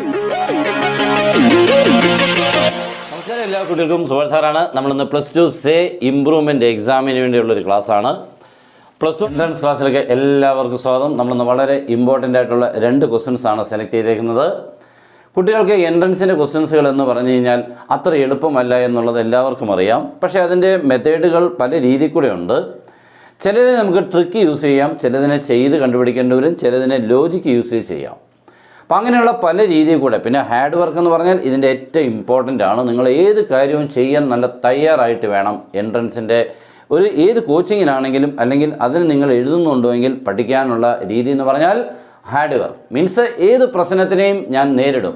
നമസ്കാരം, എല്ലാ കുട്ടികൾക്കും സുഭാഷ് സാറാണ്. നമ്മളിന്ന് +2 സേ ഇംപ്രൂവ്മെൻറ്റ് എക്സാമിന് വേണ്ടിയുള്ളൊരു ക്ലാസ്സാണ്. +1 എൻട്രൻസ് ക്ലാസ്സിലേക്ക് എല്ലാവർക്കും സ്വാഗതം. നമ്മളിന്ന് വളരെ ഇമ്പോർട്ടൻ്റ് ആയിട്ടുള്ള 2 ക്വസ്റ്റ്യൻസാണ് സെലക്ട് ചെയ്തേക്കുന്നത്. കുട്ടികൾക്ക് എൻട്രൻസിൻ്റെ ക്വസ്റ്റ്യൻസുകൾ എന്ന് പറഞ്ഞു കഴിഞ്ഞാൽ അത്ര എളുപ്പമല്ല എന്നുള്ളത് എല്ലാവർക്കും അറിയാം. പക്ഷേ അതിൻ്റെ മെത്തേഡുകൾ പല രീതിയിൽ കൂടെ ഉണ്ട്. ചിലതിനെ നമുക്ക് ട്രിക്ക് യൂസ് ചെയ്യാം, ചിലതിനെ ചെയ്ത് കണ്ടുപിടിക്കേണ്ടി വരും, ചിലതിനെ ലോജിക്ക് യൂസ് ചെയ്യാം. അപ്പോൾ അങ്ങനെയുള്ള പല രീതിയിൽ കൂടെ. പിന്നെ ഹാർഡ് വർക്ക് എന്ന് പറഞ്ഞാൽ ഇതിൻ്റെ ഏറ്റവും ഇമ്പോർട്ടൻ്റ് ആണ്. നിങ്ങൾ ഏത് കാര്യവും ചെയ്യാൻ നല്ല തയ്യാറായിട്ട് വേണം. എൻട്രൻസിൻ്റെ ഏത് കോച്ചിങ്ങിനാണെങ്കിലും അല്ലെങ്കിൽ അതിന് നിങ്ങൾ എഴുതുന്നുണ്ടെങ്കിൽ പഠിക്കാനുള്ള രീതി എന്ന് പറഞ്ഞാൽ ഹാർഡ് വർക്ക് മീൻസ് ഏത് പ്രശ്നത്തിനെയും ഞാൻ നേരിടും,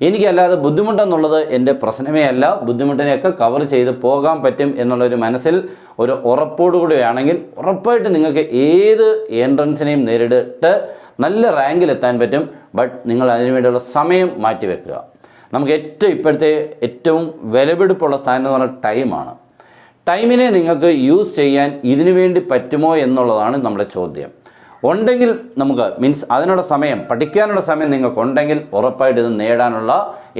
എനിക്കല്ലാതെ ബുദ്ധിമുട്ടെന്നുള്ളത് എൻ്റെ പ്രശ്നമേ അല്ല, ബുദ്ധിമുട്ടിനെയൊക്കെ കവർ ചെയ്ത് പോകാൻ പറ്റും എന്നുള്ളൊരു മനസ്സിൽ ഒരു ഉറപ്പോടുകൂടിയാണെങ്കിൽ ഉറപ്പായിട്ട് നിങ്ങൾക്ക് ഏത് എൻട്രൻസിനെയും നേരിട്ട് നല്ല റാങ്കിലെത്താൻ പറ്റും. ബട്ട് നിങ്ങൾ അതിനുവേണ്ടിയുള്ള സമയം മാറ്റിവെക്കുക. നമുക്ക് ഇപ്പോഴത്തെ ഏറ്റവും വിലപിടിപ്പുള്ള സാധനം എന്ന് പറഞ്ഞാൽ ടൈമാണ്. ടൈമിനെ നിങ്ങൾക്ക് യൂസ് ചെയ്യാൻ ഇതിനു വേണ്ടി പറ്റുമോ എന്നുള്ളതാണ് നമ്മുടെ ചോദ്യം. ഉണ്ടെങ്കിൽ നമുക്ക് മീൻസ് അതിനുള്ള സമയം, പഠിക്കാനുള്ള സമയം നിങ്ങൾക്കുണ്ടെങ്കിൽ ഉറപ്പായിട്ട് ഇത് നേടാനുള്ള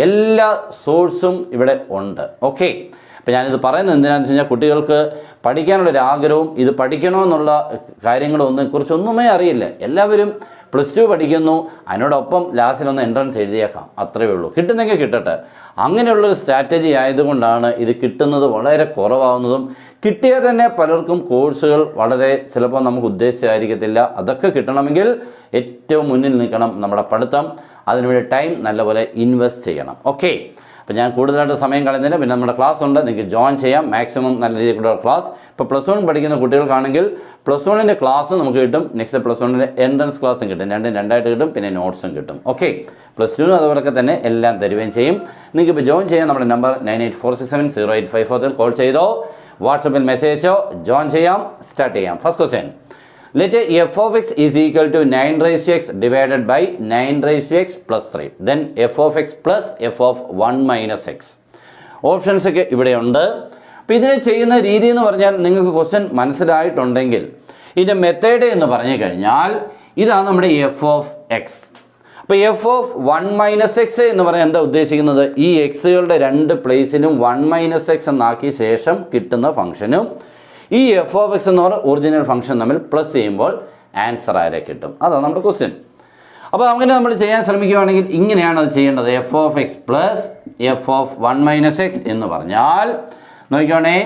എല്ലാ സോഴ്സും ഇവിടെ ഉണ്ട്. ഓക്കെ, അപ്പോൾ ഞാനിത് പറയുന്നത് എന്തിനാണെന്ന് വെച്ച് കഴിഞ്ഞാൽ കുട്ടികൾക്ക് പഠിക്കാനുള്ളൊരാഗ്രഹവും ഇത് പഠിക്കണമെന്നുള്ള കുറിച്ചൊന്നുമേ അറിയില്ല. എല്ലാവരും +2 പഠിക്കുന്നു, അതിനോടൊപ്പം ലാസ്റ്റിലൊന്ന് എൻട്രൻസ് എഴുതിയേക്കാം, അത്രയേ ഉള്ളൂ. കിട്ടുന്നെങ്കിൽ കിട്ടട്ടെ. അങ്ങനെയുള്ളൊരു സ്ട്രാറ്റജി ആയതുകൊണ്ടാണ് ഇത് കിട്ടുന്നത് വളരെ കുറവാകുന്നതും. കിട്ടിയാൽ തന്നെ പലർക്കും കോഴ്സുകൾ വളരെ ചിലപ്പോൾ നമുക്ക് ഉദ്ദേശിച്ചായിരിക്കത്തില്ല. അതൊക്കെ കിട്ടണമെങ്കിൽ ഏറ്റവും മുന്നിൽ നിൽക്കണം നമ്മുടെ പഠിത്തം. അതിനുവേണ്ടി ടൈം നല്ലപോലെ ഇൻവെസ്റ്റ് ചെയ്യണം. ഓക്കെ, അപ്പോൾ ഞാൻ കൂടുതലായിട്ട് സമയം കളയുന്നില്ല. പിന്നെ നമ്മുടെ ക്ലാസ് ഉണ്ട്, നിങ്ങൾക്ക് ജോയിൻ ചെയ്യാം. മാക്സിമം നല്ല രീതിയിലുള്ള ക്ലാസ്. ഇപ്പോൾ +1 പഠിക്കുന്ന കുട്ടികൾക്കാണെങ്കിൽ +1ൻ്റെ ക്ലാസ് നമുക്ക് കിട്ടും. നെക്സ്റ്റ് +1ൻ്റെ എൻട്രൻസ് ക്ലാസ്സും കിട്ടും. രണ്ടും രണ്ടായിട്ട് കിട്ടും. പിന്നെ നോട്ട്സും കിട്ടും. ഓക്കെ, +2 അതുപോലൊക്കെ തന്നെ എല്ലാം തരുകയും ചെയ്യും. നിങ്ങൾക്ക് ഇപ്പോൾ ജോയിൻ ചെയ്യാം. നമ്മുടെ നമ്പർ 9846708543 കോൾ ചെയ്തോ, വാട്സപ്പിൽ മെസ്സേജ് അയച്ചോ, ജോയിൻ ചെയ്യാം. സ്റ്റാർട്ട് ചെയ്യാം. First question, let f of x is equal to 9 raised to x divided by 9 raised to x plus 3. Then f of x plus f of 1 minus x. Options ഒക്കെ ഇവിടെയുണ്ട്. അപ്പോൾ ഇതിനെ ചെയ്യുന്ന രീതി എന്ന് പറഞ്ഞാൽ നിങ്ങൾക്ക് ക്വസ്റ്റ്യൻ മനസ്സിലായിട്ടുണ്ടെങ്കിൽ ഇതിൻ്റെ മെത്തേഡ് എന്ന് പറഞ്ഞു കഴിഞ്ഞാൽ ഇതാണ് നമ്മുടെ f of x. അപ്പോൾ f of 1 minus x എന്ന് പറഞ്ഞാൽ എന്താ ഉദ്ദേശിക്കുന്നത്? ഈ എക്സുകളുടെ രണ്ട് പ്ലേസിലും 1 minus x എന്നാക്കിയ ശേഷം കിട്ടുന്ന ഫംഗ്ഷനും ഈ f of x എന്ന് പറഞ്ഞാൽ ഒറിജിനൽ ഫംഗ്ഷൻ തമ്മിൽ പ്ലസ് ചെയ്യുമ്പോൾ ആൻസർ ആരെ കിട്ടും, അതാണ് നമ്മുടെ ക്വസ്റ്റ്യൻ. അപ്പോൾ അങ്ങനെ നമ്മൾ ചെയ്യാൻ ശ്രമിക്കുകയാണെങ്കിൽ ഇങ്ങനെയാണ് അത് ചെയ്യേണ്ടത്. f of x plus f of 1 minus x എന്ന് പറഞ്ഞാൽ നോക്കിക്കോണേ,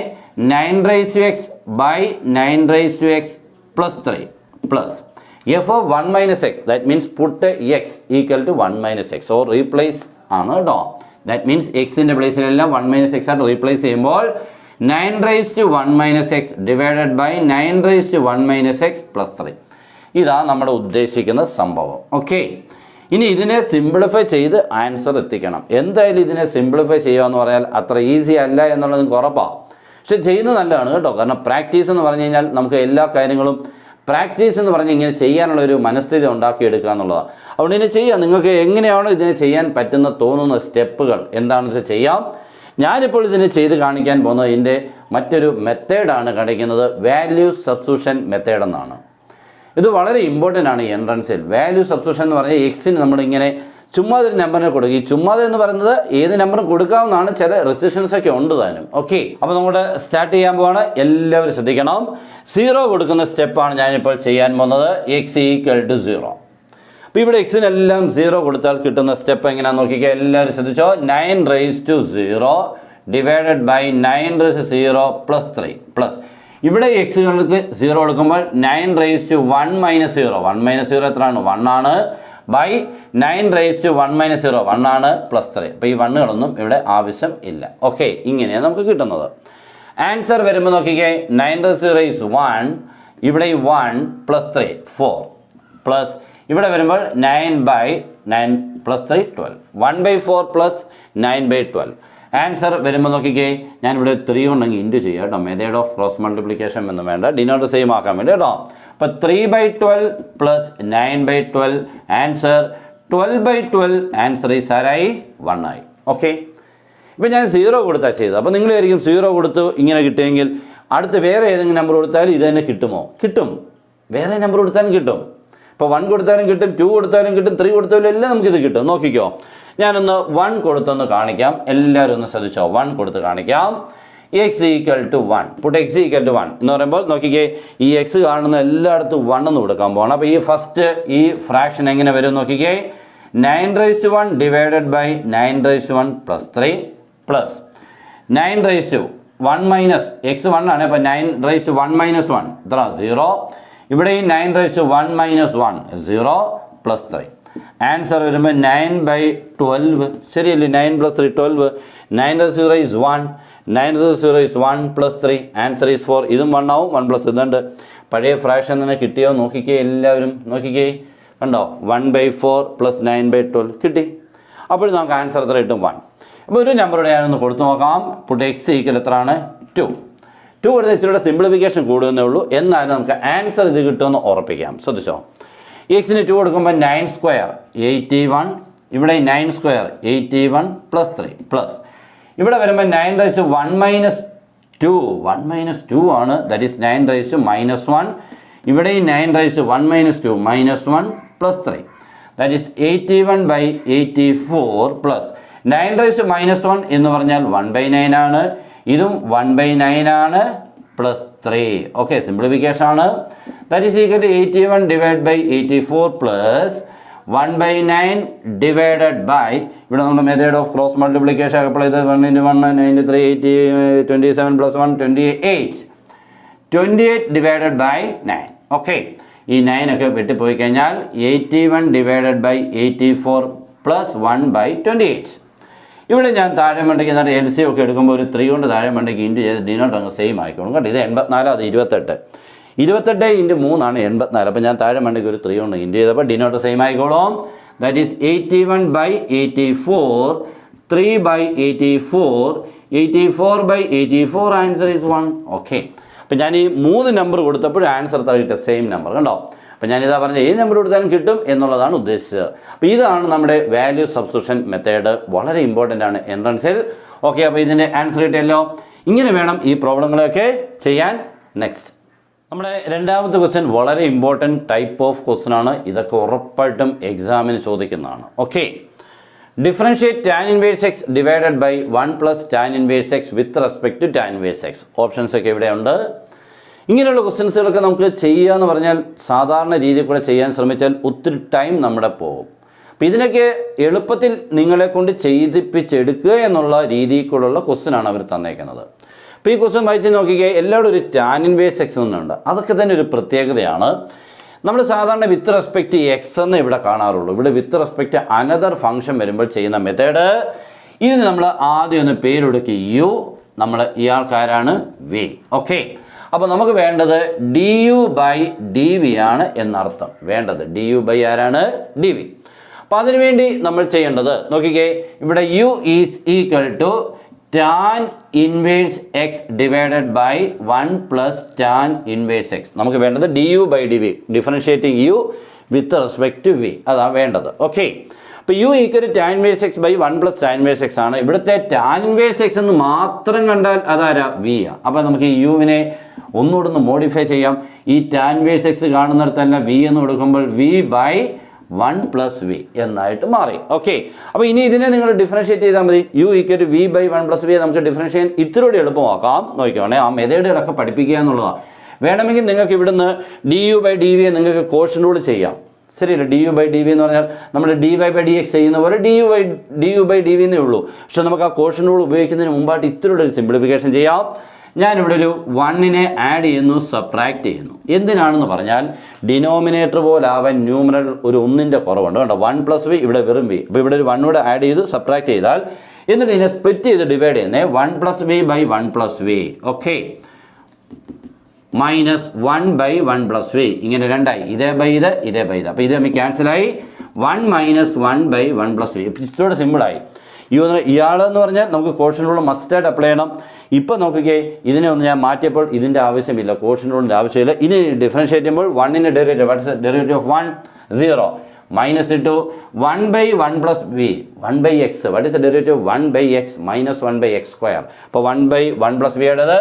9 raised to x by 9 raised to x plus 3 plus f of 1 minus x, that means put x equal to 1 minus x or replace ആണ് കേട്ടോ. that means x-ൻ്റെ പ്ലേസിലെല്ലാം 1 minus x ആയിട്ട് replace ചെയ്യുമ്പോൾ 9 raised to 1 minus x divided by 9 raised to 1 minus x plus 3. ഇതാണ് നമ്മുടെ ഉദ്ദേശിക്കുന്ന സംഭവം. Okay, ഇനി ഇതിനെ സിംപ്ലിഫൈ ചെയ്ത് ആൻസർ എത്തിക്കണം. എന്തായാലും ഇതിനെ സിംപ്ലിഫൈ ചെയ്യുക എന്ന് പറഞ്ഞാൽ അത്ര ഈസി അല്ല എന്നുള്ളത് നിങ്ങൾക്ക് ഉറപ്പാണ്. പക്ഷെ ചെയ്യുന്നത് നല്ലതാണ് കേട്ടോ. കാരണം പ്രാക്ടീസ് എന്ന് പറഞ്ഞു കഴിഞ്ഞാൽ നമുക്ക് എല്ലാ കാര്യങ്ങളും പ്രാക്ടീസ് എന്ന് പറഞ്ഞ് ഇങ്ങനെ ചെയ്യാനുള്ള ഒരു മനസ്ഥിതി ഉണ്ടാക്കിയെടുക്കുക എന്നുള്ളതാണ്. അതുകൊണ്ട് ഇതിനെ ചെയ്യാം. നിങ്ങൾക്ക് എങ്ങനെയാണോ ഇതിനെ ചെയ്യാൻ പറ്റുന്ന തോന്നുന്ന സ്റ്റെപ്പുകൾ എന്താണെന്ന് വെച്ചാൽ ചെയ്യാം. ഞാനിപ്പോൾ ഇതിന് ചെയ്ത് കാണിക്കാൻ പോകുന്നത് ഇതിൻ്റെ മറ്റൊരു മെത്തേഡാണ് കാണിക്കുന്നത്. വാല്യൂ സബ്സ്റ്റിറ്റ്യൂഷൻ മെത്തേഡ് എന്നാണ്. ഇത് വളരെ ഇമ്പോർട്ടൻ്റ് ആണ് എൻട്രൻസിൽ. വാല്യൂ സബ്സ്റ്റിറ്റ്യൂഷൻ എന്ന് പറഞ്ഞാൽ എക്സിന് നമ്മളിങ്ങനെ ചുമ്മാതെ ഒരു നമ്പറിനെ കൊടുക്കും. ഈ ചുമ്മാതെ എന്ന് പറയുന്നത് ഏത് നമ്പറും കൊടുക്കാവുന്നതാണ്, ചില റെസ്ട്രിക്ഷൻസ് ഒക്കെ ഉണ്ട് താനും. ഓക്കെ, അപ്പോൾ നമ്മൾ സ്റ്റാർട്ട് ചെയ്യാൻ പോവാണ്. എല്ലാവരും ശ്രദ്ധിക്കണം. 0 കൊടുക്കുന്ന സ്റ്റെപ്പാണ് ഞാനിപ്പോൾ ചെയ്യാൻ പോകുന്നത്. x = 0. അപ്പോൾ ഇവിടെ എക്സിനെല്ലാം 0 കൊടുത്താൽ കിട്ടുന്ന സ്റ്റെപ്പ് എങ്ങനെയാണെന്ന് നോക്കിക്കുക. എല്ലാവരും ശ്രദ്ധിച്ചോ. 9 raised to 0 divided by 9 raised to 0 plus 3 plus ഇവിടെ എക്സുകൾക്ക് 0 കൊടുക്കുമ്പോൾ 9 raised to 1 minus 0. 1 minus 0 എത്രയാണ്? 1 ആണ്. ബൈ 9 raised to 1 minus 0 1 ആണ് പ്ലസ് 3. അപ്പോൾ ഈ 1കളൊന്നും ഇവിടെ ആവശ്യം ഇല്ല. ഓക്കെ, ഇങ്ങനെയാണ് നമുക്ക് കിട്ടുന്നത്. ആൻസർ വരുമ്പോൾ നോക്കിക്കേ, 9 raised to 1 ഇവിടെ 1 പ്ലസ് 3 4 പ്ലസ് ഇവിടെ വരുമ്പോൾ 9/9 പ്ലസ് 3 12. 1/4 പ്ലസ് 9/12. ആൻസർ വരുമ്പോൾ നോക്കിക്കേ, ഞാനിവിടെ 3 ഉണ്ടെങ്കിൽ ഇൻറ്റു ചെയ്യുക കേട്ടോ. മെത്തേഡ് ഓഫ് ക്രോസ് മൾട്ടിപ്ലിക്കേഷൻ ഒന്നും വേണ്ട, ഡിനോട്ട് സെയിം ആക്കാൻ വേണ്ടി കേട്ടോ. അപ്പോൾ 3/12 പ്ലസ് 9/12 ആൻസർ 12/12. ആൻസർ ഈ സാരായി 1 ആയി. ഓക്കെ, ഇപ്പോൾ ഞാൻ 0 കൊടുത്താൽ ചെയ്തത്. അപ്പോൾ നിങ്ങൾ ആയിരിക്കും 0 കൊടുത്ത് ഇങ്ങനെ കിട്ടിയെങ്കിൽ അടുത്ത് വേറെ ഏതെങ്കിലും നമ്പർ കൊടുത്താലും ഇത് തന്നെ കിട്ടുമോ? കിട്ടും. വേറെ നമ്പർ കൊടുത്താലും കിട്ടും. ഇപ്പോൾ 1 കൊടുത്താലും കിട്ടും, 2 കൊടുത്താലും കിട്ടും, 3 കൊടുത്താലും എല്ലാം നമുക്കിത് കിട്ടും. നോക്കിക്കോ, ഞാനൊന്ന് 1 കൊടുത്തൊന്ന് കാണിക്കാം. എല്ലാവരും ഒന്ന് ശ്രദ്ധിച്ചോ. 1 കൊടുത്ത് കാണിക്കാം. x equal to 1. Put x equal to 1 എന്ന് പറയുമ്പോൾ നോക്കിക്കേ, ഈ x കാണുന്ന എല്ലായിടത്തും 1 എന്ന് കൊടുക്കാൻ പോകണം. അപ്പോൾ ഈ ഫസ്റ്റ് ഈ ഫ്രാക്ഷൻ എങ്ങനെ വരും നോക്കിക്കേ, 9^1 divided by 9^1 plus 3 plus 9^1 minus x 1 ആണ്. അപ്പോൾ 9^1 മൈനസ് 1 ഇത്ര 0. ഇവിടെ ഈ 9^1 മൈനസ് 1 0 പ്ലസ് 3. ആൻസർ വരുമ്പോൾ 9/12. ശരിയല്ലേ? 9 plus 3 12. 9^0 is 1. 9^0 is 1 plus 3. Answer is 4. ഇതും 1 ആവും. 1 പ്ലസ് ഇതുണ്ട്. പഴയ ഫ്രാക്ഷൻ തന്നെ കിട്ടിയോ നോക്കിക്കേ, എല്ലാവരും നോക്കിക്കേ, കണ്ടോ? 1/4 പ്ലസ് 9/12 കിട്ടി. അപ്പോൾ നമുക്ക് ആൻസർ എത്ര കിട്ടും? 1. അപ്പോൾ ഒരു നമ്പറോടെ ഞാനൊന്ന് കൊടുത്തു നോക്കാം. പുട്ട് എക്സ് ഈക്വൽ എത്രയാണ്? 2. 2 കൊടുത്ത് ഇച്ചിരിയുടെ സിംപ്ലിഫിക്കേഷൻ കൂടുന്നേ ഉള്ളൂ. എന്നാലും നമുക്ക് ആൻസർ ഇത് കിട്ടുമെന്ന് ഉറപ്പിക്കാം. ശ്രദ്ധിച്ചോ, എക്സിന് 2 കൊടുക്കുമ്പോൾ 9² 81. ഇവിടെ 9² 81 പ്ലസ് 3 പ്ലസ് ഇവിടെ വരുമ്പോൾ 9^1 മൈനസ് 2. 1 മൈനസ് 2 ആണ്. That is 9^-1. ഇവിടെ 9^1 minus 2 minus 1 plus 3. That is 81/84 plus 9^-1 എന്ന് പറഞ്ഞാൽ 1/9 ആണ്. ഇതും 1/9 ആണ് പ്ലസ് 3. ഓക്കെ, സിംപ്ലിഫിക്കേഷൻ ആണ്. That is equal to 81 divide by 84 plus 1/9 divided by, ഇവിടെ നമ്മുടെ method of cross multiplication apply ചെയ്ത് 1 × 1 93 80 27 പ്ലസ് 1 28 ഡിവൈഡഡ് ബൈ 9. ഓക്കെ, ഈ 9 ഒക്കെ വെട്ടിപ്പോയി കഴിഞ്ഞാൽ 81 ഡിവൈഡഡ് ബൈ 84 പ്ലസ് 1/28. ഇവിടെ ഞാൻ താഴെ മണ്ടയ്ക്ക് എന്നിട്ട് LCM ഒക്കെ എടുക്കുമ്പോൾ ഒരു 3 കൊണ്ട് താഴെ മണ്ടയ്ക്ക് ഇൻറ്റു ചെയ്ത് ഡിനോട്ട് അങ്ങ് സെയിം ആയിക്കോളും കേട്ടോ. ഇത് 84, അത് 28. 28 × 3 ആണ് 84. അപ്പോൾ ഞാൻ താഴെ മണ്ടയ്ക്ക് ഒരു 3 കൊണ്ട് ഇൻറ്റു ചെയ്തപ്പോൾ ഡിനോട്ട് സെയിം ആയിക്കോളും. That is 81/84 3/84 84/84. Answer is 1. Okay, അപ്പോൾ ഞാൻ ഈ 3 നമ്പർ കൊടുത്തപ്പോൾ ആൻസർ കിട്ടിയ സെയിം നമ്പർ കണ്ടോ. അപ്പോൾ ഞാനിതാ പറഞ്ഞ ഏത് നമ്പർ കൊടുത്താലും കിട്ടും എന്നുള്ളതാണ് ഉദ്ദേശിച്ചത്. അപ്പോൾ ഇതാണ് നമ്മുടെ വാല്യൂ സബ്സ്റ്റിറ്റ്യൂഷൻ മെത്തേഡ്. വളരെ ഇമ്പോർട്ടൻ്റ് ആണ് എൻട്രൻസിൽ. ഓക്കെ, അപ്പോൾ ഇതിൻ്റെ ആൻസർ കിട്ടിയല്ലോ. ഇങ്ങനെ വേണം ഈ പ്രോബ്ലങ്ങളൊക്കെ ചെയ്യാൻ. നെക്സ്റ്റ് നമ്മുടെ രണ്ടാമത്തെ ക്വസ്റ്റ്യൻ വളരെ ഇമ്പോർട്ടൻറ്റ് ടൈപ്പ് ഓഫ് ക്വസ്റ്റ്യൻ ആണ്. ഇതൊക്കെ ഉറപ്പായിട്ടും എക്സാമിന് ചോദിക്കുന്നതാണ്. Okay, differentiate tan inverse x divided by 1 plus tan inverse x with respect to tan inverse x. Options ഒക്കെ ഇവിടെയുണ്ട്. ഇങ്ങനെയുള്ള ക്വസ്റ്റ്യൻസുകളൊക്കെ നമുക്ക് ചെയ്യുക എന്ന് പറഞ്ഞാൽ സാധാരണ രീതിയിൽ കൂടെ ചെയ്യാൻ ശ്രമിച്ചാൽ ഒത്തിരി ടൈം നമ്മുടെ പോകും. അപ്പോൾ ഇതിനൊക്കെ എളുപ്പത്തിൽ നിങ്ങളെ കൊണ്ട് ചെയ്യിപ്പിച്ചെടുക്കുക എന്നുള്ള രീതിയിൽ കൂടെയുള്ള ക്വസ്റ്റ്യനാണ് അവർ തന്നേക്കുന്നത്. അപ്പോൾ ഈ ക്വസ്റ്റ്യൻ വായിച്ച് നോക്കിക്കേ, എല്ലാവരും ഒരു tan ഇൻവേഴ്സ് x എന്നുണ്ട്. അതൊക്കെ തന്നെ ഒരു പ്രത്യേകതയാണ്. നമ്മൾ സാധാരണ വിത്ത് റെസ്പെക്റ്റ് എക്സ് എന്ന് ഇവിടെ കാണാറുള്ളൂ. ഇവിടെ വിത്ത് റെസ്പെക്റ്റ് അനദർ ഫംഗ്ഷൻ വരുമ്പോൾ ചെയ്യുന്ന മെത്തേഡ്, ഇതിന് നമ്മൾ ആദ്യം ഒന്ന് പേരെടുക്കുക u. നമ്മൾ ഇയാൾക്കാരാണ് v. ഓക്കെ, അപ്പോൾ നമുക്ക് വേണ്ടത് du/dv ആണ് എന്നർത്ഥം. വേണ്ടത് du/ ആരാണ്? dv. അപ്പോൾ അതിനുവേണ്ടി നമ്മൾ ചെയ്യേണ്ടത് നോക്കിക്കേ, ഇവിടെ u is equal to tan inverse x divided by 1 plus tan inverse x. നമുക്ക് വേണ്ടത് du/dv, differentiating u with respect to v. അതാണ് വേണ്ടത്. ഓക്കെ, അപ്പോൾ u equal tan inverse x by 1 plus tan inverse x ആണ്. ഇവിടുത്തെ tan inverse x എന്ന് മാത്രം കണ്ടാൽ അതാരാ? v ആ. അപ്പോൾ നമുക്ക് ഈ യുവിനെ ഒന്നുകൂടെ ഒന്ന് മോഡിഫൈ ചെയ്യാം. ഈ tan ഇൻവേഴ്സ് x കാണുന്നിടത്ത് തന്നെ v എന്ന് കൊടുക്കുമ്പോൾ v/1 പ്ലസ് v എന്നായിട്ട് മാറി. ഓക്കെ, അപ്പോൾ ഇനി ഇതിനെ നിങ്ങൾ ഡിഫറൻഷിയേറ്റ് ചെയ്താൽ മതി. u equal to v/1 plus v നമുക്ക് ഡിഫറൻഷിയേറ്റ് ഇത്തിരി എളുപ്പമാക്കാം. നോക്കിക്കോണേ, ആ മെത്തേഡുകളൊക്കെ പഠിപ്പിക്കുക എന്നുള്ളതാണ്. വേണമെങ്കിൽ നിങ്ങൾക്ക് ഇവിടുന്ന് du/dv നിങ്ങൾക്ക് കോഷൻ റൂൾ ചെയ്യാം. ശരിയല്ല, du/dv എന്ന് പറഞ്ഞാൽ നമ്മൾ dy/dx ചെയ്യുന്ന പോലെ du/dv എന്നേ ഉള്ളൂ. പക്ഷെ നമുക്ക് ആ കോഷൻ റൂൾ ഉപയോഗിക്കുന്നതിന് മുമ്പായിട്ട് ഇത്തിരി ഒരു സിംപ്ലിഫിക്കേഷൻ ചെയ്യാം. ഞാനിവിടെ ഒരു 1നെ ആഡ് ചെയ്യുന്നു, സബ്ട്രാക്ട് ചെയ്യുന്നു. എന്തിനാണെന്ന് പറഞ്ഞാൽ ഡിനോമിനേറ്റർ പോലെ ആവാൻ ന്യൂമറൽ ഒരു 1ൻ്റെ കുറവുണ്ട്. കണ്ടോ, 1 പ്ലസ് v, ഇവിടെ വെറും v. അപ്പോൾ ഇവിടെ ഒരു 1 കൂടെ ആഡ് ചെയ്ത് സബ്ട്രാക്ട് ചെയ്താൽ എന്നിട്ട് ഇതിനെ സ്പ്ലിറ്റ് ചെയ്ത് ഡിവൈഡ് ചെയ്യുന്നത് 1 plus v by 1 plus v. Okay, minus 1/1 plus v. ഇങ്ങനെ രണ്ടായി, ഇതേ ബൈ ഇത്, ഇതേ ബൈ ഇത്. അപ്പോൾ ഇത് നമുക്ക് ക്യാൻസലായി. 1 മൈനസ് 1/1 പ്ലസ് v. ഇച്ചിരി സിമ്പിളായി. ഇയാളെന്ന് പറഞ്ഞാൽ നമുക്ക് കോഷൻ റൂൾ മസ്റ്റായിട്ട് അപ്ലൈ ചെയ്യണം. ഇപ്പോൾ നോക്കിക്കേ, ഇതിനെ ഒന്ന് ഞാൻ മാറ്റിയപ്പോൾ ഇതിൻ്റെ ആവശ്യമില്ല, കോഷൻ റൂളിൻ്റെ ആവശ്യമില്ല. ഇനി ഡിഫറൻഷിയേറ്റ് ചെയ്യുമ്പോൾ 1ൻ്റെ derivative, what's derivative of 1? 0. Minus ഇട്ടു 1/1 plus V 1/x. What is the derivative? 1/x minus 1/x square. അപ്പോൾ 1/1 പ്ലസ് വിയുടേത്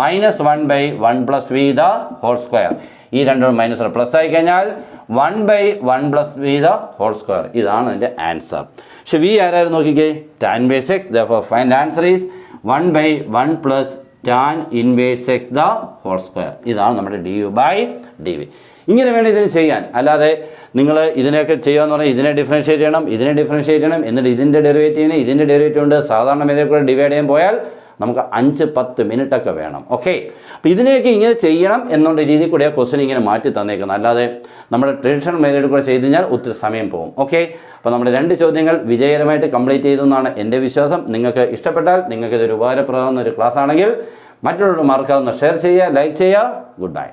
minus 1/1 plus V the whole square. ഈ രണ്ടും മൈനസ് പ്ലസ് ആയി കഴിഞ്ഞാൽ 1/1 plus V the whole square. ഇതാണ് അതിൻ്റെ ആൻസർ. പക്ഷെ വി ആരായിരുന്നു നോക്കിക്കേ? tan inverse x. Therefore find answer is 1/1 plus tan inverse x the whole square. ഇതാണ് നമ്മുടെ du/dv. ഇങ്ങനെ വേണം ഇതിന് ചെയ്യാൻ. അല്ലാതെ നിങ്ങൾ ഇതിനെയൊക്കെ ചെയ്യാന്ന് പറഞ്ഞാൽ ഇതിനെ ഡിഫറൻഷ്യേറ്റ് ചെയ്യണം, ഇതിനെ ഡിഫറൻഷ്യേറ്റ് ചെയ്യണം, എന്നിട്ട് ഇതിൻ്റെ ഡെറിവേറ്റീവിന് ഇതിൻ്റെ ഡെറിവേറ്റീവ് ഉണ്ട് സാധാരണ മെത്തേഡിൽ കൂടെ ഡിവൈഡ് ചെയ്യാൻ പോയാൽ നമുക്ക് 5-10 മിനിറ്റൊക്കെ വേണം. ഓക്കെ, അപ്പോൾ ഇതിനെയൊക്കെ ഇങ്ങനെ ചെയ്യണം എന്നുള്ള രീതിയിൽ കൂടെ ക്വസ്റ്റ്യൻ ഇങ്ങനെ മാറ്റി തന്നേക്കുന്നത്. അല്ലാതെ നമ്മുടെ ട്രഡീഷണൽ മെത്തേഡിൽ കൂടെ ചെയ്ത് കഴിഞ്ഞാൽ ഒത്തിരി സമയം പോകും. ഓക്കെ, അപ്പോൾ നമ്മുടെ 2 ചോദ്യങ്ങൾ വിജയകരമായിട്ട് കംപ്ലീറ്റ് ചെയ്തു എന്നാണ് എൻ്റെ വിശ്വാസം. നിങ്ങൾക്ക് ഇഷ്ടപ്പെട്ടാൽ, നിങ്ങൾക്ക് ഇതൊരു ഉപകാരപ്രദമാകുന്ന ഒരു ക്ലാസ് ആണെങ്കിൽ മറ്റുള്ളവർക്ക് മറക്കാതെ ഷെയർ ചെയ്യുക, ലൈക്ക് ചെയ്യുക. Good bye.